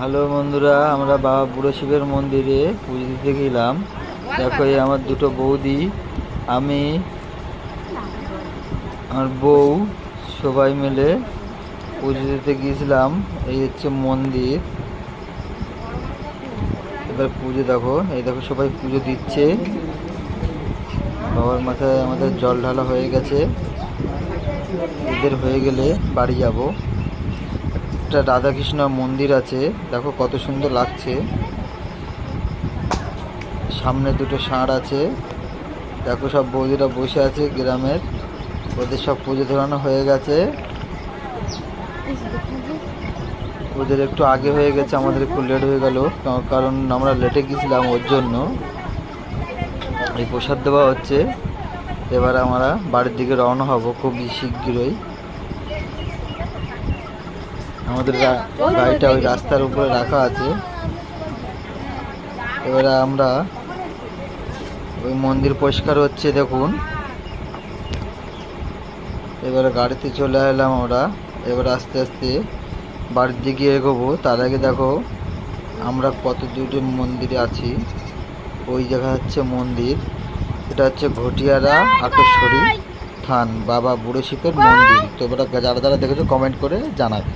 Hello বন্ধুরা, আমরা বাবা বুড়ো শিবের মন্দিরে পুজো দিতে গেলাম। দেখো এই আমার দুটো বৌদি, আমি, আমার বউ সবাই মিলে পুজো দিতে গিয়েছিলাম। এই হচ্ছে মন্দির। এবার পুজো দেখো, এই দেখো সবাই পুজো দিচ্ছে। বাবার মাথায় আমাদের জল ঢালা হয়ে গেছে। এদের হয়ে গেলে বাড়ি যাব। একটা রাধাকৃষ্ণ মন্দির আছে, দেখো কত সুন্দর লাগছে। সামনে দুটো ষাঁড় আছে, দেখো সব বৌদিরা বসে আছে গ্রামের। ওদের সব পুজো ধরানো হয়ে গেছে। ওদের একটু আগে হয়ে গেছে, আমাদের একটু লেট হয়ে গেল, কারণ আমরা লেটে গেছিলাম। ওর জন্য এই প্রসাদ দেওয়া হচ্ছে। এবার আমরা বাড়ির দিকে রওনা হব খুব শীঘ্রই। আমাদের গাড়িটা ওই রাস্তার উপরে রাখা আছে। এবারে আমরা ওই মন্দির পরিষ্কার হচ্ছে দেখুন। এবারে গাড়িতে চলে এলাম আমরা। এবার আস্তে আস্তে বাড়ির দিকে এগোবো। তার আগে দেখো আমরা কত দূরে মন্দিরে আছি। ওই জায়গা হচ্ছে মন্দির। এটা হচ্ছে ঘটিয়ারা আটশ্বরী থান বাবা বুড়ো শিবের মন্দির। তো এবার যারা যারা দেখেছো কমেন্ট করে জানাবে।